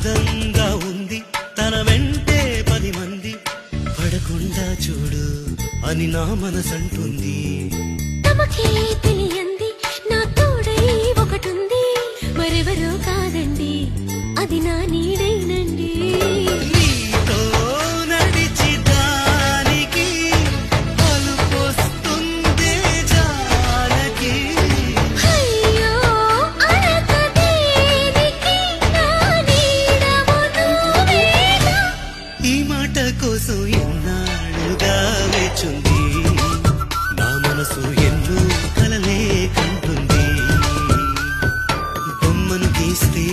అందంగా ఉంది తన వెంటే 10 మంది పడకుండా చూడు అని నా మనసంటుంది. తమకే తెలియంది నా తోడై ఒకటుంది, మరెవరో కాదండి అది నా నీడైనండి. నీతో నడిచి దానికి అలుపొస్తుందే జానకి. అయ్యో అనక దేనికి నా నీడవు నువ్వేగా. ఈ మాట కోసం ఎన్నాళ్ళుగా వేచుంది నా మనసు ఎన్నో కలలే కంటుంది. బొమ్మను గీస్తే